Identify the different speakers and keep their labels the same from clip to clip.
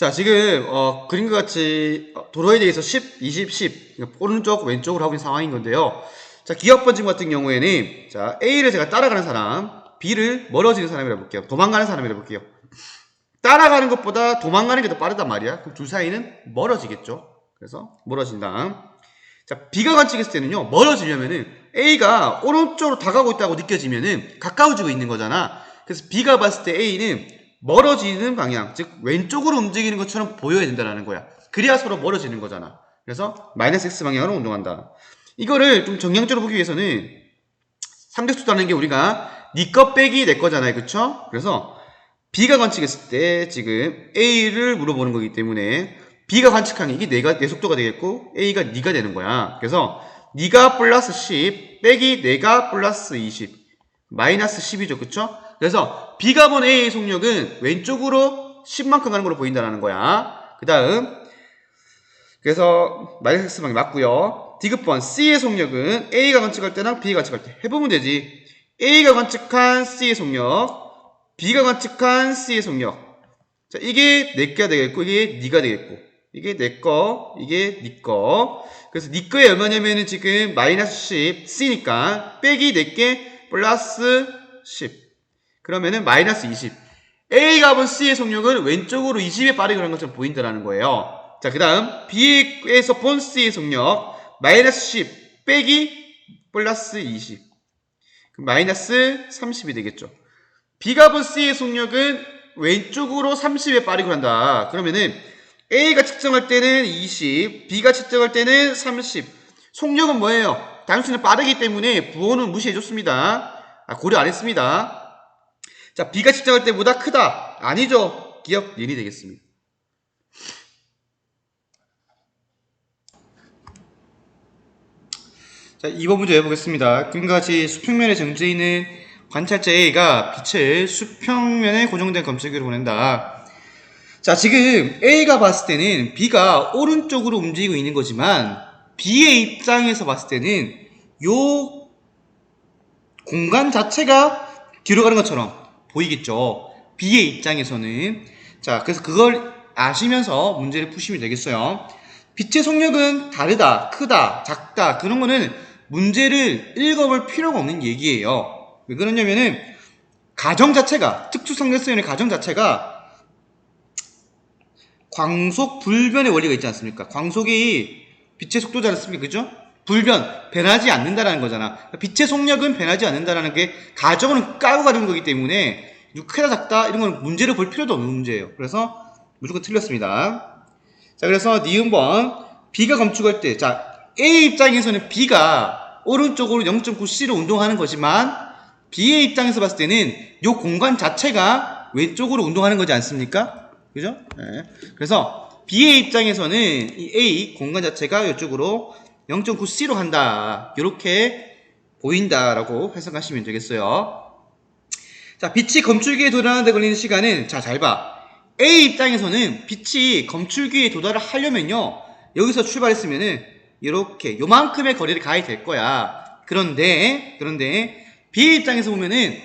Speaker 1: 자, 지금 그림과 같이 도로에 대해서 10, 20, 10 오른쪽 왼쪽으로 하고 있는 상황인 건데요. 자, 기억 번짐 같은 경우에는 자, A를 제가 따라가는 사람, B를 멀어지는 사람이라 볼게요. 도망가는 사람이라 볼게요. 따라가는 것보다 도망가는 게 더 빠르단 말이야. 그럼 둘 사이는 멀어지겠죠. 그래서 멀어진다. 자, B가 관측했을 때는요, 멀어지려면은 A가 오른쪽으로 다가오고 있다고 느껴지면은 가까워지고 있는 거잖아. 그래서 B가 봤을 때 A는 멀어지는 방향, 즉 왼쪽으로 움직이는 것처럼 보여야 된다는 거야. 그래야 서로 멀어지는 거잖아. 그래서 마이너스 X 방향으로 운동한다. 이거를 좀 정량적으로 보기 위해서는 상대수라는 게 우리가 네 거 빼기 내 거잖아요. 그쵸? 그래서 B가 관측했을 때 지금 A를 물어보는 거기 때문에 B가 관측한 게 이게 내 속도가 되겠고 A가 네가 되는 거야. 그래서 네가 플러스 10 빼기 내가 플러스 20 마이너스 10이죠. 그쵸? 그래서 B가 본 A의 속력은 왼쪽으로 10만큼 가는 걸로 보인다는 거야. 그 다음 그래서 마이너스 X방이 맞고요. 디귿번 C의 속력은 A가 관측할 때랑 B가 관측할 때 해보면 되지. A가 관측한 C의 속력, B가 관측한 C의 속력. 자, 이게 내가 되겠고 이게 네가 되겠고 이게 내 거, 이게 네 거. 그래서 네 거에 얼마냐면은 지금 마이너스 10 C니까 빼기 내게 플러스 10. 그러면은 마이너스 20. A가 본 C의 속력은 왼쪽으로 20에 빠르게 가는 것처럼 보인다는 거예요. 자, 그 다음 B에서 본 C의 속력 마이너스 10 빼기 플러스 20. 그럼 마이너스 30이 되겠죠. B가 본 C의 속력은 왼쪽으로 30에 빠르게 간다. 그러면은 A가 측정할 때는 20, B가 측정할 때는 30. 속력은 뭐예요? 단수는 빠르기 때문에 부호는 무시해줬습니다. 고려 안 했습니다. 자, B가 측정할 때보다 크다. 아니죠. 기억 린이 되겠습니다. 자, 2번 문제 해보겠습니다. 그림과 같이 수평면에 정지해 있는 관찰자 A가 빛을 수평면에 고정된 검출기로 보낸다. 자, 지금 A가 봤을 때는 B가 오른쪽으로 움직이고 있는 거지만 B의 입장에서 봤을 때는 요 공간 자체가 뒤로 가는 것처럼 보이겠죠. B의 입장에서는. 자, 그래서 그걸 아시면서 문제를 푸시면 되겠어요. 빛의 속력은 다르다, 크다, 작다 그런 거는 문제를 읽어볼 필요가 없는 얘기예요. 왜 그러냐면은 가정 자체가 특수상대성의 가정 자체가 광속 불변의 원리가 있지 않습니까? 광속이 빛의 속도지 않습니까? 그죠? 불변, 변하지 않는다라는 거잖아. 빛의 속력은 변하지 않는다라는 게 가정으로 까고 가는 거기 때문에 크다 작다 이런 건 문제를 볼 필요도 없는 문제예요. 그래서 무조건 틀렸습니다. 자, 그래서 니은번 B가 검출할 때, 자, A 입장에서는 B가 오른쪽으로 0.9C로 운동하는 거지만 B의 입장에서 봤을 때는 이 공간 자체가 왼쪽으로 운동하는 거지 않습니까? 그죠? 네. 그래서 B의 입장에서는 이 A 공간 자체가 이쪽으로 0.9C로 간다. 이렇게 보인다라고 해석하시면 되겠어요. 자, 빛이 검출기에 도달하는 데 걸리는 시간은, 자, 잘 봐. A 입장에서는 빛이 검출기에 도달을 하려면요, 여기서 출발했으면은 이렇게 요만큼의 거리를 가야 될 거야. 그런데 B의 입장에서 보면은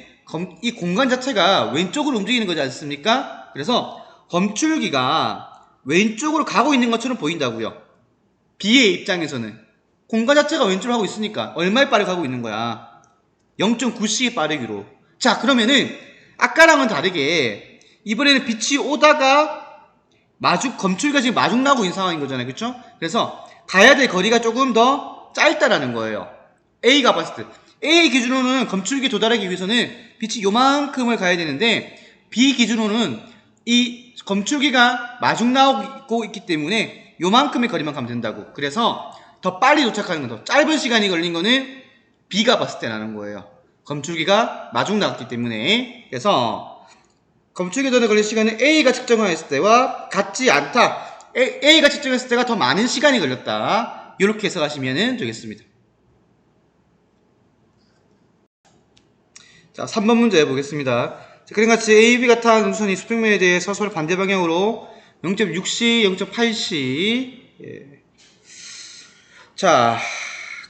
Speaker 1: 이 공간 자체가 왼쪽으로 움직이는 거지 않습니까? 그래서 검출기가 왼쪽으로 가고 있는 것처럼 보인다고요. B의 입장에서는 공간 자체가 왼쪽으로 가고 있으니까 얼마에 빠르게 가고 있는 거야? 0.9C의 빠르기로. 자, 그러면은 아까랑은 다르게 이번에는 빛이 오다가 검출기가 지금 마중 나고 있는 상황인 거잖아요. 그쵸? 그래서 가야 될 거리가 조금 더 짧다라는 거예요. A가 봤을 때. A 기준으로는 검출기에 도달하기 위해서는 빛이 요만큼을 가야 되는데 B 기준으로는 이 검출기가 마중 나오고 있기 때문에 요만큼의 거리만 가면 된다고. 그래서 더 빨리 도착하는 건 더 짧은 시간이 걸린 거는 B가 봤을 때 나는 거예요. 검출기가 마중 나왔기 때문에. 그래서 검출기에 도달에 걸린 시간은 A가 측정했을 때와 같지 않다. A가 측정했을 때가 더 많은 시간이 걸렸다. 이렇게 해석하시면 되겠습니다. 자, 3번 문제 해보겠습니다. 그림과 같이 A, B 같은 운수선이 수평면에 대해서 서로 반대 방향으로 0.6C, 0.8C. 예. 자,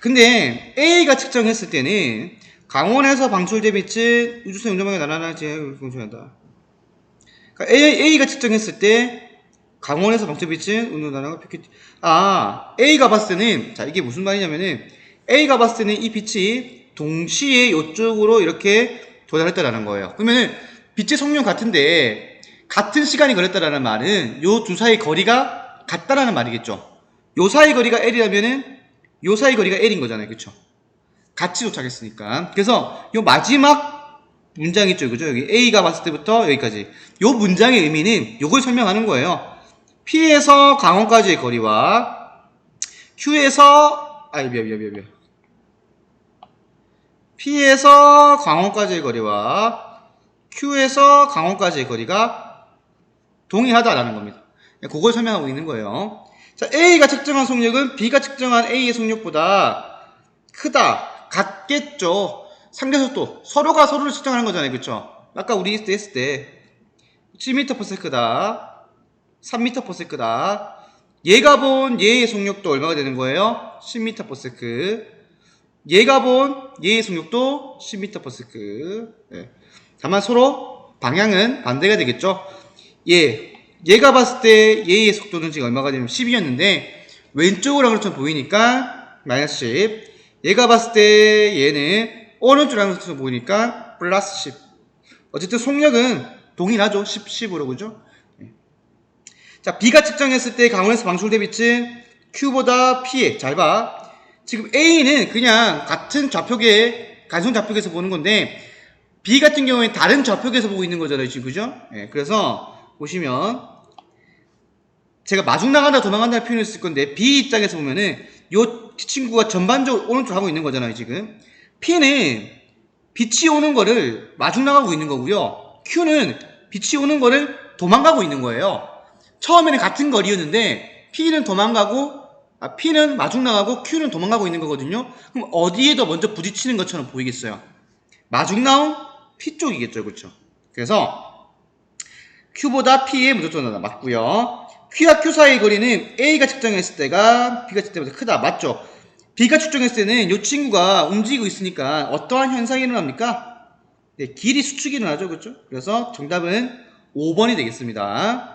Speaker 1: 근데 A가 측정했을 때는 강원에서 방출된 빛은 우주선 운전방에 날아나지 공정한다. 그러니까 A가 측정했을 때 강원에서 방철빛은 운동단하고 PQT. A가 봤을 때는, 자, 이게 무슨 말이냐면은, A가 봤을 때는 이 빛이 동시에 이쪽으로 이렇게 도달했다라는 거예요. 그러면은, 빛의 속력 같은데, 같은 시간이 걸렸다라는 말은, 요 두 사이 거리가 같다라는 말이겠죠. 요 사이 거리가 L이라면은, 요 사이 거리가 L인 거잖아요. 그쵸? 같이 도착했으니까. 그래서, 요 마지막 문장 있죠. 그죠? 여기 A가 봤을 때부터 여기까지. 요 문장의 의미는 요걸 설명하는 거예요. P에서 강원까지의 거리와 Q에서 P에서 강원까지의 거리와 Q에서 강원까지의 거리가 동일하다라는 겁니다. 그걸 설명하고 있는 거예요. 자, A가 측정한 속력은 B가 측정한 A의 속력보다 크다, 같겠죠. 상대속도, 서로가 서로를 측정하는 거잖아요. 그쵸? 아까 우리 했을 때 7m/s다 3m/s다. 얘가 본 얘의 속력도 얼마가 되는 거예요? 10m/s. 얘가 본 얘의 속력도 10m/s. 네. 다만 서로 방향은 반대가 되겠죠. 얘가 봤을 때 얘의 속도는 지금 얼마가 되면 10이었는데 왼쪽으로 한 것처럼 보이니까 마이너스 10. 얘가 봤을 때 얘는 오른쪽으로 한 것처럼 보이니까 플러스 10. 어쨌든 속력은 동일하죠. 10으로 그죠? 자, B가 측정했을 때 강원에서 방출된 빛은 Q보다 P에, 잘 봐. 지금 A는 그냥 같은 좌표계, 간선 좌표계에서 보는 건데, B 같은 경우에는 다른 좌표계에서 보고 있는 거잖아요, 지금, 그죠? 예, 그래서, 보시면, 제가 마중 나간다, 도망간다는 표현을 쓸 건데, B 입장에서 보면은, 요 친구가 전반적으로 오른쪽으로 하고 있는 거잖아요, 지금. P는 빛이 오는 거를 마중 나가고 있는 거고요. Q는 빛이 오는 거를 도망가고 있는 거예요. 처음에는 같은 거리였는데 P는 P는 마중 나가고 Q는 도망가고 있는 거거든요. 그럼 어디에 더 먼저 부딪히는 것처럼 보이겠어요? 마중 나온 P 쪽이겠죠. 그렇죠? 그래서 Q보다 P에 무조건 나다 맞고요. Q와 Q 사이의 거리는 A가 측정했을 때가 B가 측정했을 때보다 크다. 맞죠? B가 측정했을 때는 이 친구가 움직이고 있으니까 어떠한 현상이 일어납니까? 네, 길이 수축이 일어나죠. 그렇죠? 그래서 정답은 5번이 되겠습니다.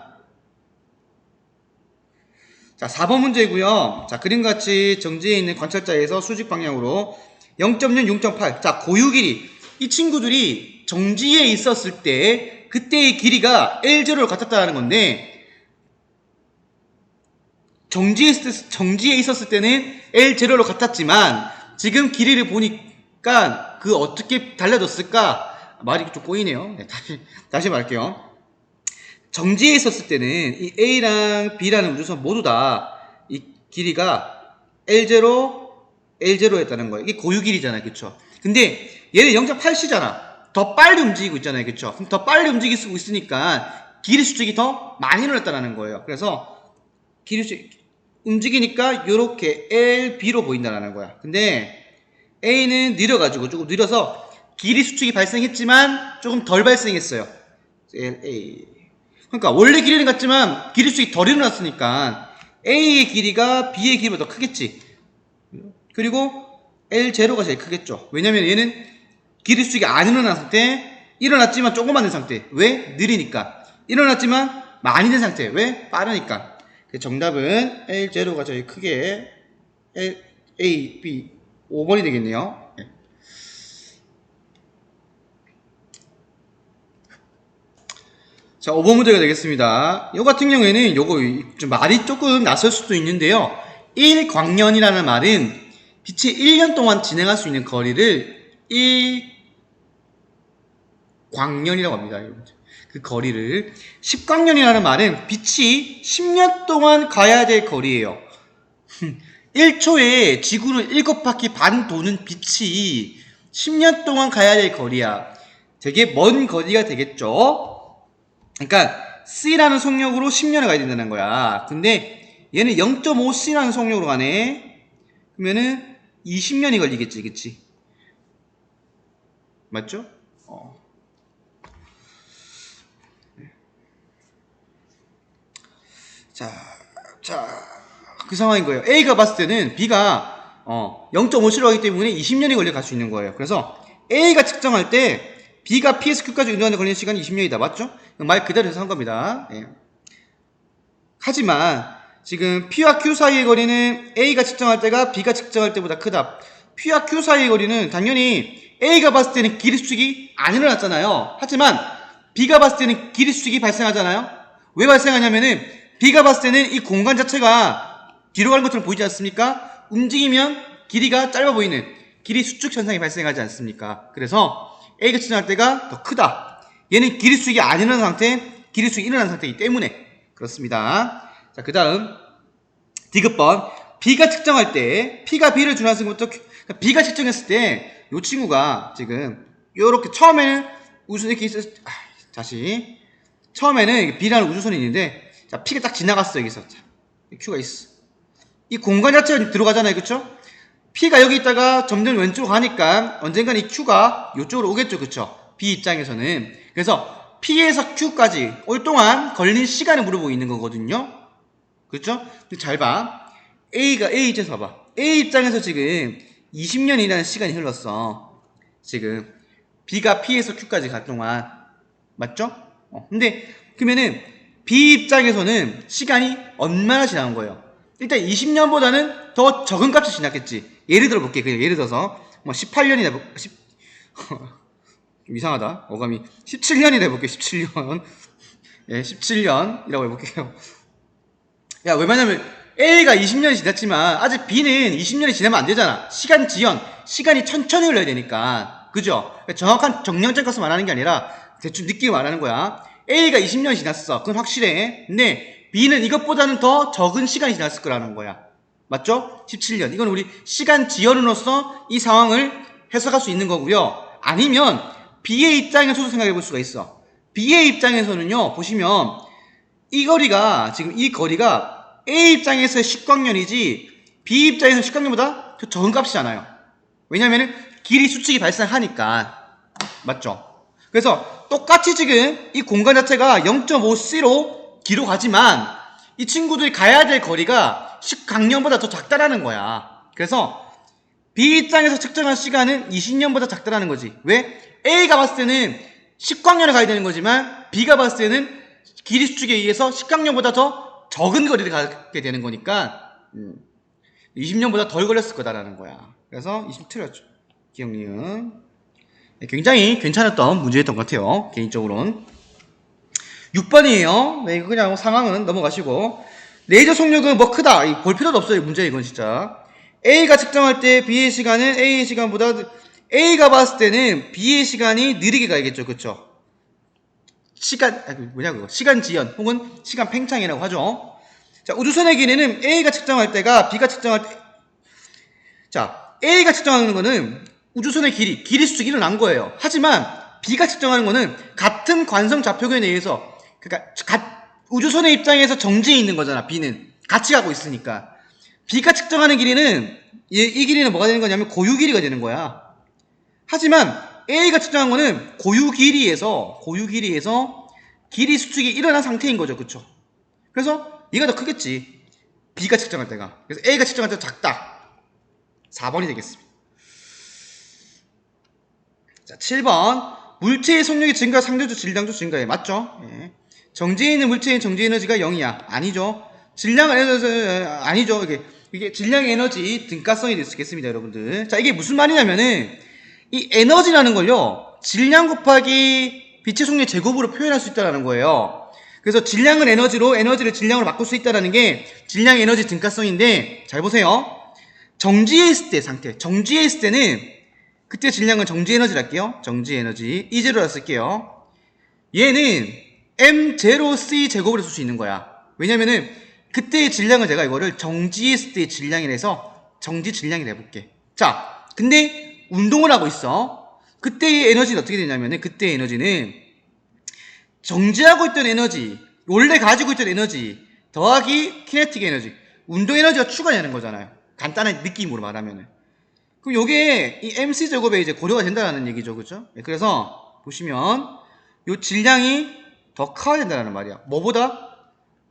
Speaker 1: 자, 4번 문제고요. 자, 그림같이 정지해 있는 관찰자에서 수직 방향으로 0.6, 0.8. 자, 고유 길이. 이 친구들이 정지해 있었을 때 그때의 길이가 L0를 같았다는 건데 정지해 있었을 때는 L0로 같았지만 지금 길이를 보니까 그 어떻게 달라졌을까? 말이 좀 꼬이네요. 네, 다시 말할게요. 정지해 있었을 때는 이 A랑 B라는 우주선 모두 다 이 길이가 L0였다는 거예요. 이게 고유 길이잖아요. 그쵸? 근데 얘는 0.8c잖아. 더 빨리 움직이고 있잖아요. 그쵸? 그럼 더 빨리 움직일 수 있으니까 길이 수축이 더 많이 일어났다는 거예요. 그래서 길이 수축 움직이니까 이렇게 LB로 보인다는 거야. 근데 A는 느려가지고 조금 느려서 길이 수축이 발생했지만 조금 덜 발생했어요. LA. 그러니까 원래 길이는 같지만 길이 수축이 덜 일어났으니까 A의 길이가 B의 길이보다 더 크겠지. 그리고 L0가 제일 크겠죠. 왜냐면 얘는 길이 수축이 안 일어난 상태, 일어났지만 조그만 된 상태. 왜? 느리니까. 일어났지만 많이 된 상태. 왜? 빠르니까. 정답은 L0가 제일 크게 A, B 5번이 되겠네요. 자, 5번 문제가 되겠습니다. 요 같은 경우에는 요거 좀 말이 조금 낯설 수도 있는데요. 1광년이라는 말은 빛이 1년 동안 진행할 수 있는 거리를 1광년이라고 합니다. 그 거리를. 10광년이라는 말은 빛이 10년 동안 가야 될 거리예요. 1초에 지구를 7바퀴 반 도는 빛이 10년 동안 가야 될 거리야. 되게 먼 거리가 되겠죠? 그러니까 C라는 속력으로 10년을 가야 된다는 거야. 근데 얘는 0.5C라는 속력으로 가네. 그러면은 20년이 걸리겠지, 그치? 맞죠? 그 상황인 거예요. A가 봤을 때는 B가 0.5C로 가기 때문에 20년이 걸려 갈 수 있는 거예요. 그래서 A가 측정할 때 B가 P에서 Q까지 운동하는 데 걸리는 시간이 20년이다. 맞죠? 말 그대로 해서 한 겁니다. 예. 하지만 지금 P와 Q 사이의 거리는 A가 측정할 때가 B가 측정할 때보다 크다. P와 Q 사이의 거리는 당연히 A가 봤을 때는 길이 수직이 안 일어났잖아요. 하지만 B가 봤을 때는 길이 수직이 발생하잖아요. 왜 발생하냐면은 B가 봤을 때는 이 공간 자체가 뒤로 가는 것처럼 보이지 않습니까? 움직이면 길이가 짧아 보이는 길이 수축 현상이 발생하지 않습니까? 그래서 A가 측정할 때가 더 크다. 얘는 길이 수직이 안 일어난 상태, 길이 수직이 일어난 상태이기 때문에 그렇습니다. 자, 그 다음 디귿번 B가 측정할 때 P가 B를 준하는 것부터 B가 측정했을 때 이 친구가 지금 요렇게 처음에는 우주선 이렇게 다시 처음에는 B라는 우주선이 있는데 자 P가 딱 지나갔어 여기서 자, Q가 있어. 이 공간 자체가 들어가잖아요, 그쵸? P가 여기 있다가 점점 왼쪽으로 가니까 언젠간 이 Q가 이쪽으로 오겠죠, 그쵸? B 입장에서는 그래서 P에서 Q까지 올 동안 걸린 시간을 물어보고 있는 거거든요. 그렇죠? 잘 봐. A 입장에서 봐봐. A 입장에서 지금 20년이라는 시간이 흘렀어. 지금 B가 P에서 Q까지 갈 동안 맞죠? 근데 그러면은 B 입장에서는 시간이 얼마나 지난 거예요? 일단 20년보다는 더 적은 값이 지났겠지. 예를 들어 볼게. 그냥 예를 들어서 뭐 18년이나 좀 이상하다. 어감이 17년이라 해볼게요. 17년. 예, 17년이라고 해볼게요. 야, 왜냐면 A가 20년이 지났지만 아직 B는 20년이 지나면 안 되잖아. 시간 지연, 시간이 천천히 흘러야 되니까. 그죠? 정확한 정량적 값을 말하는 게 아니라 대충 느낌을 말하는 거야. A가 20년이 지났어. 그건 확실해. 근데 B는 이것보다는 더 적은 시간이 지났을 거라는 거야. 맞죠? 17년. 이건 우리 시간 지연으로서 이 상황을 해석할 수 있는 거고요. 아니면 B의 입장에서도 생각해 볼 수가 있어. B의 입장에서는요, 보시면 이 거리가, 지금 이 거리가 A 입장에서의 식광년이지 B 입장에서 식광년보다 더 적은 값이잖아요. 왜냐면은 길이 수축이 발생하니까. 맞죠? 그래서 똑같이 지금 이 공간 자체가 0.5c로 뒤로 가지만 이 친구들이 가야 될 거리가 식광년보다 더 작다라는 거야. 그래서 B 입장에서 측정한 시간은 20년보다 작다라는 거지. 왜? A가 봤을 때는 식광년을 가야 되는 거지만 B가 봤을 때는 길이 수축에 의해서 식광년보다 더 적은 거리를 가게 되는 거니까 20년보다 덜 걸렸을 거다라는 거야. 그래서 20 틀렸죠. 기억니은. 굉장히 괜찮았던 문제였던 것 같아요. 개인적으로는. 6번이에요. 네, 이거 그냥 상황은 넘어가시고. 레이저 속력은 뭐 크다. 볼 필요도 없어요. 문제 이건 진짜. A가 측정할 때 B의 시간은 A의 시간보다 A가 봤을 때는 B의 시간이 느리게 가야겠죠. 그쵸? 시간 지연 혹은 시간 팽창이라고 하죠. 자, 우주선의 길이는 A가 측정할 때가 B가 측정할 때, 자, A가 측정하는 거는 우주선의 길이 수축이 일어난 거예요. 하지만 B가 측정하는 거는 같은 관성 좌표균에 의해서, 그러니까 우주선의 입장에서 정지해 있는 거잖아. B는 같이 가고 있으니까. B가 측정하는 길이는 이 길이는 뭐가 되는 거냐면 고유 길이가 되는 거야. 하지만 A가 측정한 거는 고유 길이에서 길이 수축이 일어난 상태인 거죠. 그쵸? 그래서 얘가 더 크겠지. B가 측정할 때가. 그래서 A가 측정할 때 작다. 4번이 되겠습니다. 자, 7번. 물체의 속력이 증가, 상대적 질량도 증가해. 맞죠? 예. 정지해 있는 물체의 정지 에너지가 0이야. 아니죠. 질량은 아니죠. 이게 질량 에너지 등가성이 될 수 있겠습니다, 여러분들. 자, 이게 무슨 말이냐면은 이 에너지라는 걸요, 질량 곱하기 빛의 속력 제곱으로 표현할 수 있다는 거예요. 그래서 질량은 에너지로, 에너지를 질량으로 바꿀 수 있다는 게 질량 에너지 등가성인데, 잘 보세요. 정지해 있을 때 상태, 정지해 있을 때는 그때 질량은 정지 에너지를 할게요. 정지 에너지 E0라 쓸게요. 얘는 M0C 제곱으로 쓸 수 있는 거야. 왜냐면은 그때의 질량을 제가 이거를 정지했을 때의 질량이라 해서 정지 질량이라 해볼게. 자, 근데 운동을 하고 있어. 그때의 에너지는 어떻게 되냐면은 그때의 에너지는 정지하고 있던 에너지, 원래 가지고 있던 에너지 더하기 키네틱 에너지, 운동 에너지가 추가되는 거잖아요. 간단한 느낌으로 말하면은. 그럼 요게 이 MC 제곱에 이제 고려가 된다는 얘기죠. 그죠? 그래서 보시면 요 질량이 더 커야 된다는 말이야. 뭐보다?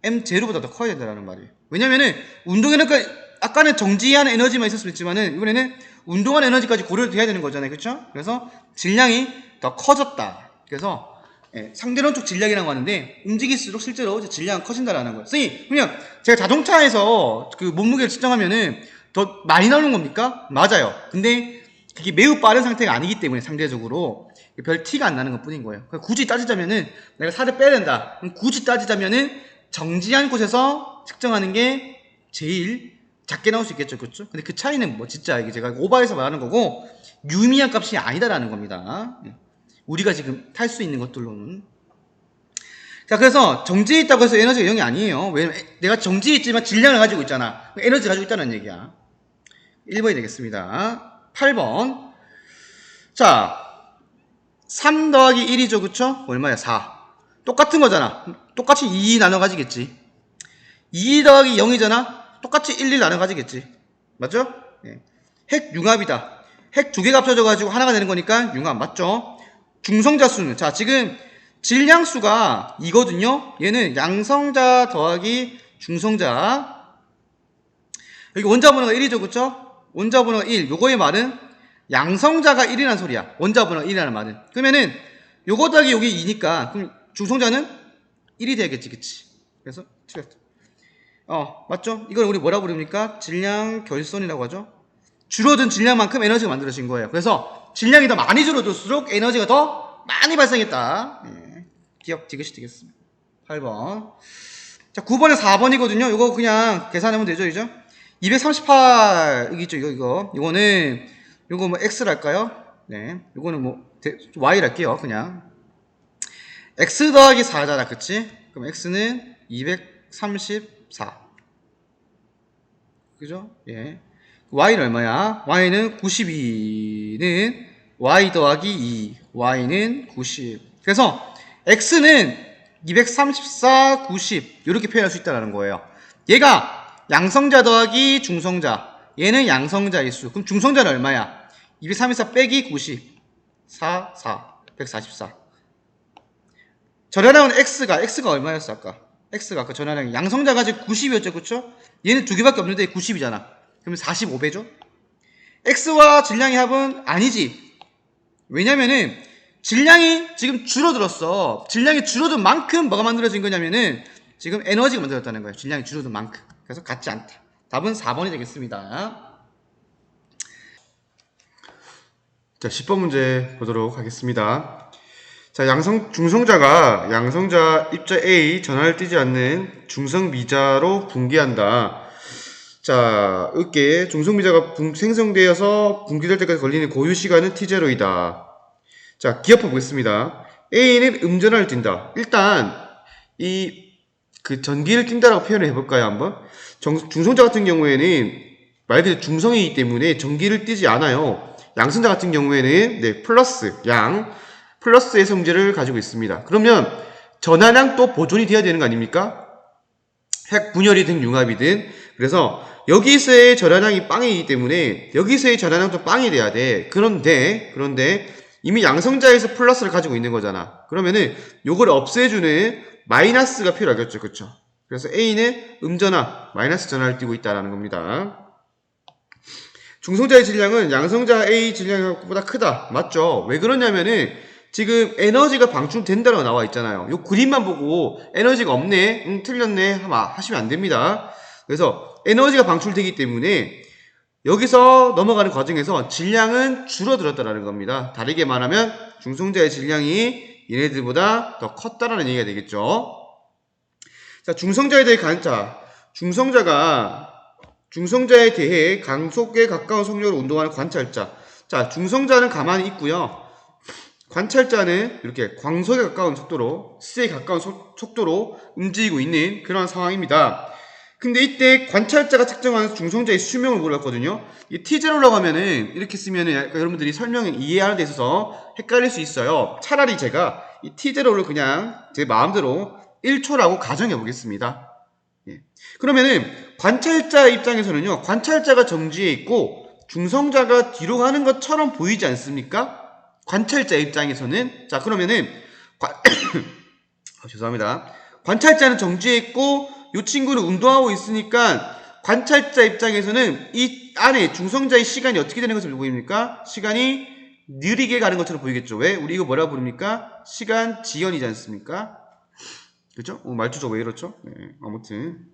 Speaker 1: M0보다 더 커야 된다는 말이에요. 왜냐면은 운동 에너지가 아까는 정지하는 에너지만 있었지만은 이번에는 운동하는 에너지까지 고려돼야 되는 거잖아요. 그렇죠? 그래서 질량이 더 커졌다. 그래서 예, 상대론 쪽 질량이라고 하는데 움직일수록 실제로 이제 질량은 커진다라는 거예요. 선생님, 그냥 제가 자동차에서 그 몸무게를 측정하면은 더 많이 나오는 겁니까? 맞아요. 근데 그게 매우 빠른 상태가 아니기 때문에 상대적으로 별 티가 안 나는 것 뿐인 거예요. 굳이 따지자면은 내가 살을 빼야 된다. 그럼 굳이 따지자면은 정지한 곳에서 측정하는 게 제일 작게 나올 수 있겠죠. 그렇죠? 근데 그 차이는 뭐 진짜 이게 제가 오버해서 말하는 거고 유의미한 값이 아니다라는 겁니다. 우리가 지금 탈 수 있는 것들로는. 자, 그래서 정지해 있다고 해서 에너지가 0이 아니에요. 왜냐면 내가 정지해 있지만 질량을 가지고 있잖아. 에너지 가지고 있다는 얘기야. 1번이 되겠습니다. 8번. 자, 3 더하기 1이죠. 그쵸? 얼마야? 4. 똑같은 거잖아. 똑같이 2 나눠 가지겠지. 2 더하기 0이잖아. 똑같이 1 나눠 가지겠지. 맞죠? 네. 핵 융합이다. 핵 두 개가 합쳐져가지고 하나가 되는 거니까 융합. 맞죠? 중성자 수는, 자, 지금 질량수가 2거든요. 얘는 양성자 더하기 중성자. 여기 원자 번호가 1이죠. 그쵸? 원자 번호가 1. 요거의 말은 양성자가 1이라는 소리야. 원자 번호가 1이라는 말은. 그러면은 요거 더하기 요게 2니까 그럼 중성자는 1이 되겠지. 그치? 그래서 틀렸다. 맞죠? 이걸 우리 뭐라고 부릅니까? 질량 결손이라고 하죠. 줄어든 질량만큼 에너지가 만들어진 거예요. 그래서 질량이 더 많이 줄어들수록 에너지가 더 많이 발생했다. 네. 기억 지그시 되겠습니다. 8번. 자, 9번에 4번이거든요. 이거 그냥 계산하면 되죠, 이죠? 238, 여기 있죠, 이거. 이거는, 요거 뭐 X랄까요? 네. 요거는 뭐, Y랄게요, 그냥. X 더하기 4잖아, 그치? 그럼 X는 234. 그죠? 예. Y는 얼마야? Y는 92는 Y 더하기 2. Y는 90. 그래서 X는 234, 90. 이렇게 표현할 수 있다는 거예요. 얘가 양성자 더하기 중성자. 얘는 양성자의 수. 그럼 중성자는 얼마야? 234 빼기 90. 4, 144. 전화량은 X가 얼마였어, 아까? X가 아까 전화량이. 양성자가 지금 90이었죠, 그쵸? 얘는 두 개밖에 없는데 90이잖아. 그러면 45배죠? X와 질량의 합은 아니지. 왜냐면은 질량이 지금 줄어들었어. 질량이 줄어든 만큼 뭐가 만들어진 거냐면은 지금 에너지가 만들어졌다는 거예요. 질량이 줄어든 만큼. 그래서 같지 않다. 답은 4번이 되겠습니다. 자, 10번 문제 보도록 하겠습니다. 자, 중성자가 양성자 입자 A 전하를 띠지 않는 중성미자로 분기한다. 자, 으깨 중성미자가 생성되어서 분기될 때까지 걸리는 고유 시간은 T0이다. 자, 기억해 보겠습니다. A는 음전하를 띈다. 일단 그 전기를 띈다라고 표현을 해볼까요, 한번? 중성자 같은 경우에는 말 그대로 중성이기 때문에 전기를 띠지 않아요. 양성자 같은 경우에는 네, 플러스의 성질을 가지고 있습니다. 그러면 전하량 또 보존이 돼야 되는 거 아닙니까? 핵 분열이든 융합이든. 그래서 여기서의 전하량이 빵이기 때문에 여기서의 전하량도 빵이 돼야 돼. 그런데 이미 양성자에서 플러스를 가지고 있는 거잖아. 그러면은 요걸 없애주는 마이너스가 필요하겠죠. 그쵸? 그래서 A는 음전하, 마이너스 전하를 띄고 있다는 겁니다. 중성자의 질량은 양성자 A 질량보다 크다. 맞죠? 왜 그러냐면은 지금 에너지가 방출된다고 나와 있잖아요. 요 그림만 보고 에너지가 없네, 틀렸네 하시면 안 됩니다. 그래서 에너지가 방출되기 때문에 여기서 넘어가는 과정에서 질량은 줄어들었다는 겁니다. 다르게 말하면 중성자의 질량이 얘네들보다 더 컸다라는 얘기가 되겠죠. 자, 중성자에 대해 중성자에 대해 강속에 가까운 속력으로 운동하는 관찰자. 자, 중성자는 가만히 있고요. 관찰자는 이렇게 광속에 가까운 속도로, C에 가까운 속도로 움직이고 있는 그런 상황입니다. 근데 이때 관찰자가 측정한 중성자의 수명을 물었거든요. 이 T0라고 하면은 이렇게 쓰면은 여러분들이 이해하는 데 있어서 헷갈릴 수 있어요. 차라리 제가 이 T0를 그냥 제 마음대로 1초라고 가정해 보겠습니다. 예. 그러면은 관찰자 입장에서는요, 관찰자가 정지해 있고 중성자가 뒤로 가는 것처럼 보이지 않습니까? 관찰자 입장에서는. 자, 그러면은 죄송합니다. 관찰자는 정지해 있고 이 친구는 운동하고 있으니까 관찰자 입장에서는 이 안에 중성자의 시간이 어떻게 되는 것을 보입니까? 시간이 느리게 가는 것처럼 보이겠죠. 왜? 우리 이거 뭐라 부릅니까? 시간 지연이지 않습니까? 그죠? 말투죠. 왜 이렇죠? 네, 아무튼.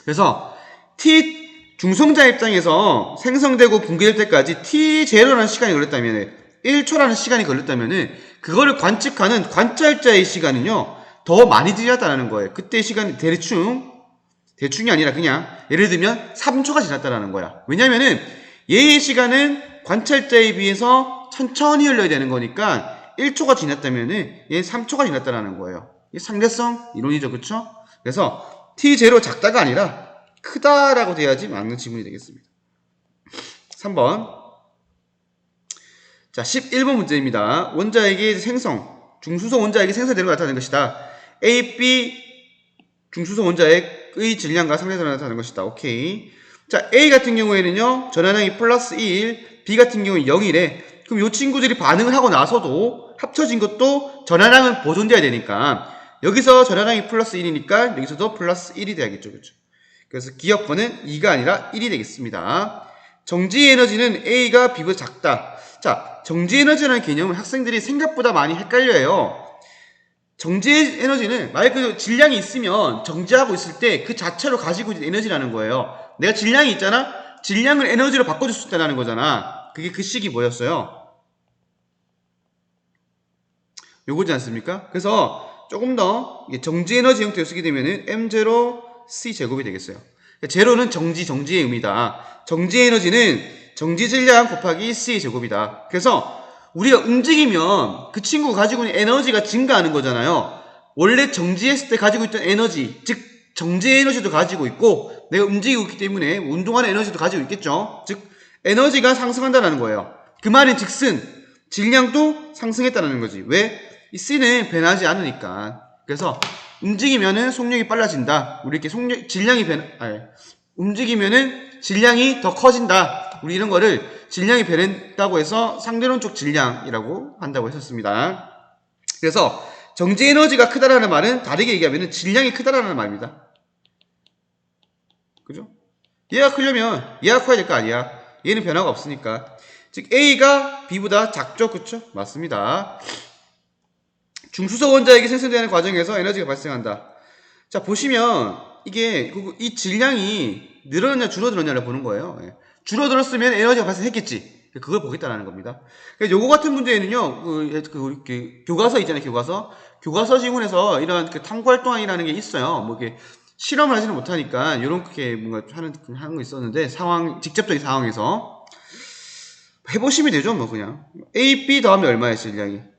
Speaker 1: 그래서 t 중성자 입장에서 생성되고 붕괴될 때까지 t0라는 시간이 걸렸다면 1초라는 시간이 걸렸다면 그거를 관측하는 관찰자의 시간은요 더 많이 들였다는 거예요. 그때 시간이 대충이 아니라 그냥 예를 들면 3초가 지났다는 거야. 왜냐면은 얘의 시간은 관찰자에 비해서 천천히 흘러야 되는 거니까 1초가 지났다면은 얘는 3초가 지났다는 거예요. 이 상대성 이론이죠. 그쵸? 그래서 t0 작다가 아니라 크다라고 돼야지 맞는 지문이 되겠습니다. 3번. 자, 11번 문제입니다. 원자에게 중수소 원자에게 생성되는 걸 나타내는 것이다. A, B 중수소 원자액의 질량과 상대성을 나타내는 것이다. 오케이. 자, A 같은 경우에는요, 전하량이 플러스 1, B 같은 경우는 0이래. 그럼 이 친구들이 반응을 하고 나서도 합쳐진 것도 전하량은 보존돼야 되니까 여기서 전하량이 플러스 1이니까 여기서도 플러스 1이 돼야겠죠. 그렇죠? 그래서 기억번은 2가 아니라 1이 되겠습니다. 정지 에너지는 A가 B보다 작다. 자, 정지 에너지라는 개념은 학생들이 생각보다 많이 헷갈려요. 정지 에너지는 만약 그 질량이 있으면 정지하고 있을 때 그 자체로 가지고 있는 에너지라는 거예요. 내가 질량이 있잖아? 질량을 에너지로 바꿔줄 수 있다는 거잖아. 그게 그 식이 뭐였어요? 요거지 않습니까? 그래서 조금 더 정지 에너지 형태로 쓰게 되면은 M0C 제곱이 되겠어요. 제로는 정지의 의미다. 정지 에너지는 정지 질량 곱하기 C 제곱이다. 그래서 우리가 움직이면 그 친구가 가지고 있는 에너지가 증가하는 거잖아요. 원래 정지했을 때 가지고 있던 에너지, 즉 정지의 에너지도 가지고 있고 내가 움직이고 있기 때문에 운동하는 에너지도 가지고 있겠죠. 즉 에너지가 상승한다는 거예요. 그 말은 즉슨 질량도 상승했다는 거지. 왜? 이 C는 변하지 않으니까. 그래서 움직이면은 속력이 빨라진다. 우리 이렇게 움직이면은 질량이 더 커진다. 우리 이런 거를 질량이 변했다고 해서 상대론적 질량이라고 한다고 했었습니다. 그래서 정지 에너지가 크다라는 말은 다르게 얘기하면 질량이 크다라는 말입니다. 그죠? 얘가 크려면 얘가 커야 될 거 아니야. 얘는 변화가 없으니까. 즉 A가 B보다 작죠. 그쵸? 맞습니다. 중수소 원자에게 생성되는 과정에서 에너지가 발생한다. 자, 보시면 이게 이 질량이 늘어났냐 줄어들었냐를 보는 거예요. 줄어들었으면 에너지가 발생했겠지. 그걸 보겠다는 겁니다. 요거 같은 문제에는요, 교과서 있잖아요, 교과서. 교과서 지문에서 이런 탐구 활동이라는 게 있어요. 뭐 이렇게 실험을 하지는 못하니까 요렇게 뭔가 하는 거 있었는데 직접적인 상황에서 해보시면 되죠, 뭐 그냥. A, B 더하면 얼마예요, 질량이?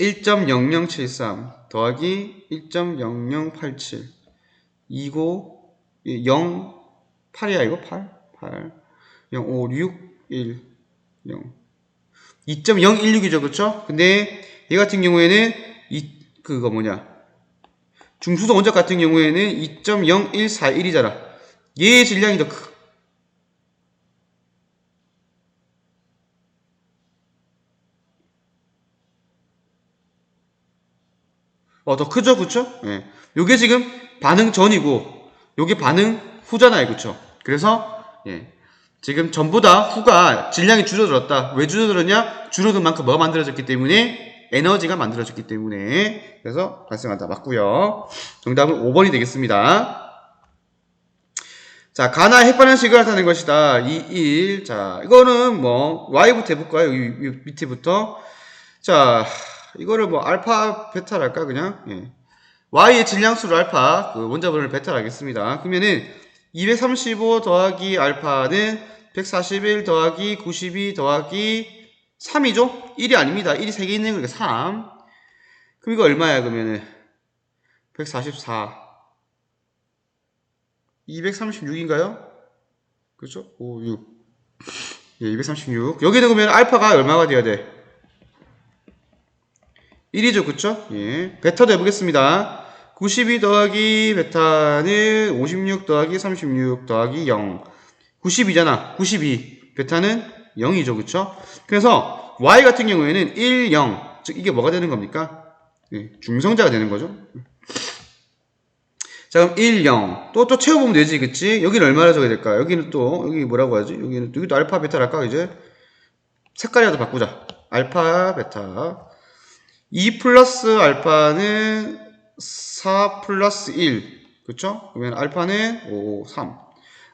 Speaker 1: 1.0073 더하기 1.0087 이고 0 8이야 이거 8 0 5 6 1 0 2.016이죠 그쵸? 근데 얘 같은 경우에는 중수소 원자 같은 경우에는 2.0141이잖아. 얘의 질량이 더 더 크죠, 그쵸? 예. 요게 지금 반응 전이고, 요게 반응 후잖아요, 그쵸? 그래서, 지금 전부 다 후가 질량이 줄어들었다. 왜 줄어들었냐? 줄어든 만큼 뭐가 만들어졌기 때문에? 에너지가 만들어졌기 때문에. 그래서 발생한다. 맞고요. 정답은 5번이 되겠습니다. 자, 가나의 핵반응식을 나타낸 것이다. 2, 1. 자, 이거는 Y부터 해볼까요? 여기 밑에부터. 자, 이거를 알파, 베타를 할까, 그냥? Y의 질량수를 알파, 원자번호를 베타를 하겠습니다. 그러면은, 235 더하기 알파는 141 더하기 92 더하기 3이죠? 1이 아닙니다. 1이 3개 있는 거니까 3. 그럼 이거 얼마야, 그러면은? 144. 236인가요? 그렇죠? 5, 6. 236. 여기는 그러면 알파가 얼마가 돼야 돼? 1이죠, 그쵸? 베타도 해보겠습니다. 92 더하기 베타는 56 더하기 36 더하기 0. 92잖아. 92. 베타는 0이죠, 그쵸? 그래서 Y 같은 경우에는 1, 0. 즉, 이게 뭐가 되는 겁니까? 중성자가 되는 거죠. 자, 그럼 1, 0. 또 채워보면 되지, 그치? 여기는 얼마나 적어야 될까? 여기는 여기 뭐라고 하지? 여기도 알파, 베타랄까, 이제? 색깔이라도 바꾸자. 알파, 베타. 2 플러스 알파는 4 플러스 1. 그쵸? 그러면 알파는 5, 3.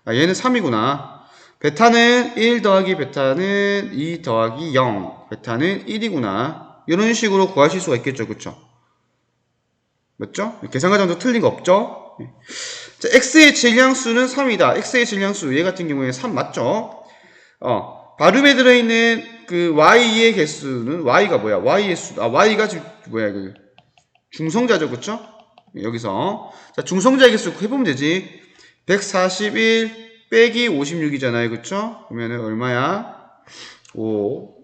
Speaker 1: 아, 얘는 3이구나. 베타는 1 더하기 베타는 2 더하기 0. 베타는 1이구나. 이런 식으로 구하실 수가 있겠죠. 그쵸? 맞죠? 계산 과정도 틀린 거 없죠? 자, x의 질량수는 3이다. x의 질량수, 얘 같은 경우에 3 맞죠? 발음에 들어있는 그 y의 개수는 y가 뭐야? y의 수. y가 지금 뭐야? 그 중성자죠, 그쵸? 여기서 자, 중성자의 개수 해보면 되지. 141 빼기 56이잖아요, 그쵸? 그러면은 얼마야? 5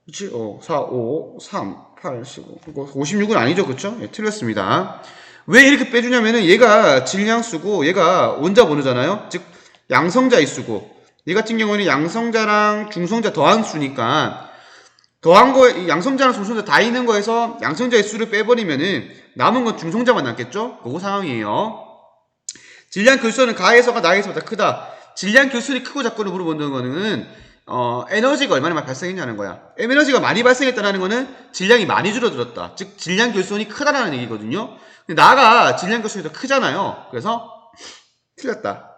Speaker 1: 그치? 4, 5, 3, 8, 15. 56은 아니죠, 그쵸? 예, 틀렸습니다. 왜 이렇게 빼주냐면은 얘가 질량수고 얘가 원자번호잖아요. 즉 양성자의 수고 얘 같은 경우는 양성자랑 중성자 더한 수니까 더한 거 양성자랑 중성자 다 있는 거에서 양성자의 수를 빼버리면은 남은 건 중성자만 남겠죠? 그거 상황이에요. 질량 교수는 가에서가 나에서보다 크다. 질량 교수이 크고 작고를 물어보는 거는 에너지가 얼마나 발생했냐는 거야. 에너지가 많이 발생했다는 거는 질량이 많이 줄어들었다. 즉 질량 교수이 크다라는 얘기거든요. 근데 나가 질량 교수이 더 크잖아요. 그래서 틀렸다.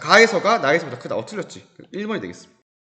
Speaker 1: 가에서가 나에서보다 크다. 틀렸지. 1번이 되겠습니다.